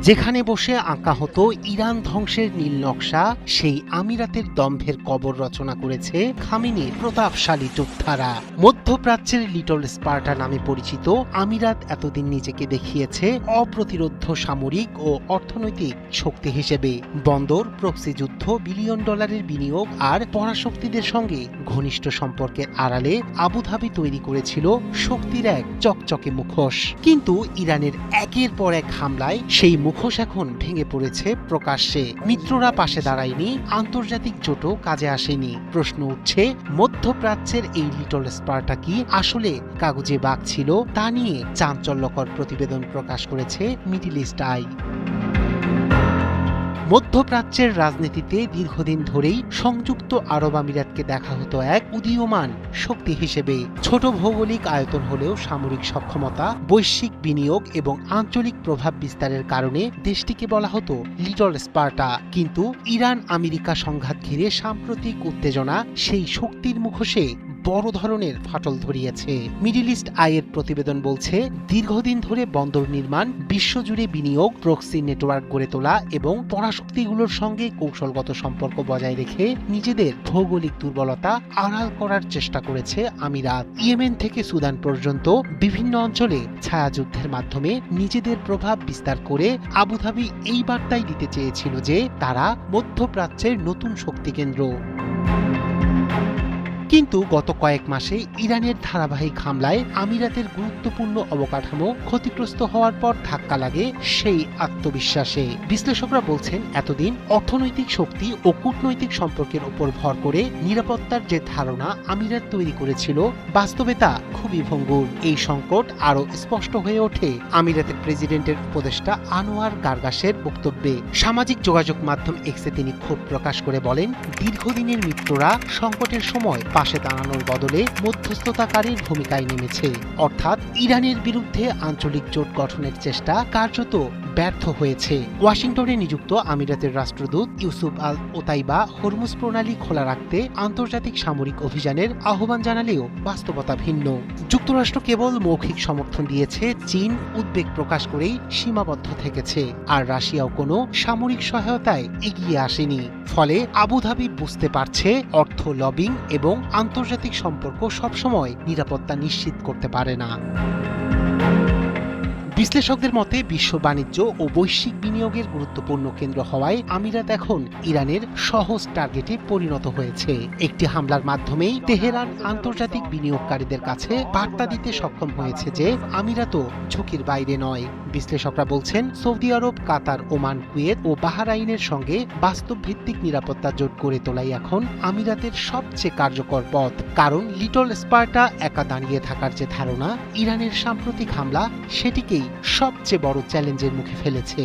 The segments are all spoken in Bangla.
যেখানে বসে আঁকা হতো ইরান ধ্বংসের নীল নকশা, সেই আমিরাতের দম্ভের কবর রচনা করেছে খামেনির প্রতাপশালী যোদ্ধারা। মধ্যপ্রাচ্যের লিটল স্পার্টা নামে পরিচিত আমিরাত এতদিন নিজেকে দেখিয়েছে অপ্রতিরোধ্য সামরিক ও অর্থনৈতিক শক্তি হিসেবে। বন্দর, প্রক্সি যুদ্ধ, বিলিয়ন ডলারের বিনিয়োগ আর পরাশক্তিদের সঙ্গে ঘনিষ্ঠ সম্পর্কের আড়ালে আবুধাবি তৈরি করেছিল শক্তির এক চকচকে মুখোশ। কিন্তু ইরানের একের পর এক হামলায় সেই মুখোশ এখন ভেঙে পড়েছে প্রকাশ্যে। মিত্ররা পাশে দাঁড়ায়নি, আন্তর্জাতিক জোটও কাজে আসেনি। প্রশ্ন উঠছে, মধ্যপ্রাচ্যের এই লিটল স্পার্টা কি আসলে কাগজে বাঘ ছিল? তা নিয়ে চাঞ্চল্যকর প্রতিবেদন প্রকাশ করেছে মিডল ইস্ট আই। মধ্যপ্রাচ্যের রাজনীতিতে দীর্ঘদিন ধরেই সংযুক্ত আরব আমিরাতকে দেখা হতো এক উদীয়মান শক্তি হিসেবে। ছোট ভৌগোলিক আয়তন হলেও সামরিক সক্ষমতা, বৈশ্বিক বিনিয়োগ এবং আঞ্চলিক প্রভাব বিস্তারের কারণে দেশটিকে বলা হতো লিটল স্পার্টা। কিন্তু ইরান আমেরিকা সংঘাত ঘিরে সাম্প্রতিক উত্তেজনা সেই শক্তির মুখোশে বড় ধরনের ফাটল ধরিয়েছে। মিডল ইস্ট আইয়ের প্রতিবেদন বলছে, দীর্ঘদিন ধরে বন্দর নির্মাণ, বিশ্বজুড়ে বিনিয়োগ, প্রক্সি নেটওয়ার্ক গড়ে তোলা এবং পরাশক্তিগুলোর সঙ্গে কৌশলগত সম্পর্ক বজায় রেখে নিজেদের ভৌগোলিক দুর্বলতা আড়াল করার চেষ্টা করেছে আমিরাত। ইয়েমেন থেকে সুদান পর্যন্ত বিভিন্ন অঞ্চলে ছায়াযুদ্ধের মাধ্যমে নিজেদের প্রভাব বিস্তার করে আবুধাবি এই বার্তাই দিতে চেয়েছিল যে তারা মধ্যপ্রাচ্যের নতুন শক্তি কেন্দ্র। কিন্তু গত কয়েক মাসে ইরানের ধারাবাহিক হামলায় আমিরাতের গুরুত্বপূর্ণ অবকাঠামো ক্ষতিগ্রস্ত হওয়ার পর ধাক্কা লাগে সেই আত্মবিশ্বাসে। বিশ্লেষকরা বলছেন, এতদিন অর্থনৈতিক শক্তি ও কূটনৈতিক সম্পর্কের উপর ভর করে নিরাপত্তার যে ধারণা আমিরাত তৈরি করেছিল, বাস্তবে তা খুবই ভঙ্গুর। এই সংকট আরও স্পষ্ট হয়ে ওঠে আমিরাতের প্রেসিডেন্টের উপদেষ্টা আনোয়ার গার্গাসের বক্তব্যে। সামাজিক যোগাযোগ মাধ্যম এক্সে তিনি ক্ষোভ প্রকাশ করে বলেন, দীর্ঘদিনের মিত্ররা সংকটের সময় পাশে দাঁড়ানোর বদলে মধ্যস্থতাকারীর ভূমিকায় নেমেছে। অর্থাৎ ইরানের বিরুদ্ধে আঞ্চলিক জোট গঠনের চেষ্টা কার্যত ব্যর্থ হয়েছে। ওয়াশিংটনে নিযুক্ত আমিরাতের রাষ্ট্রদূত ইউসুফ আল ওতাইবা হরমুজ প্রণালী খোলা রাখতে আন্তর্জাতিক সামরিক অভিযানের আহ্বান জানালেও বাস্তবতা ভিন্ন। যুক্তরাষ্ট্র কেবল মৌখিক সমর্থন দিয়েছে, চীন উদ্বেগ প্রকাশ করেই সীমাবদ্ধ থেকেছে, আর রাশিয়াও কোনো সামরিক সহায়তায় এগিয়ে আসেনি। ফলে আবুধাবি বুঝতে পারছে, অর্থ লবিং এবং আন্তর্জাতিক সম্পর্ক সবসময় নিরাপত্তা নিশ্চিত করতে পারে না। বিশ্লেষকদের মতে, বিশ্ব বাণিজ্য ও বৈশ্বিক বিনিয়োগের গুরুত্বপূর্ণ কেন্দ্র হওয়ায় আমিরাত এখন ইরানের সহজ টার্গেটে পরিণত হয়েছে। একটি হামলার মাধ্যমেই তেহরান আন্তর্জাতিক বিনিয়োগকারীদের কাছে বার্তা দিতে সক্ষম হয়েছে যে আমিরাতও ঝুঁকির বাইরে নয়। বিশ্লেষকরা বলছেন, সৌদি আরব, কাতার, ওমান, কুয়েত ও বাহরাইনের সঙ্গে বাস্তব ভিত্তিক নিরাপত্তা জোট গড়ে তোলাই এখন আমিরাতের সবচেয়ে কার্যকর পথ। কারণ লিটল স্পার্টা একা দাঁড়িয়ে থাকার যে ধারণা, ইরানের সাম্প্রতিক হামলা সেটিকেই সবচেয়ে বড় চ্যালেঞ্জের মুখে ফেলেছে।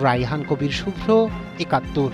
রায়হান কবির শুভ্র, ৭১।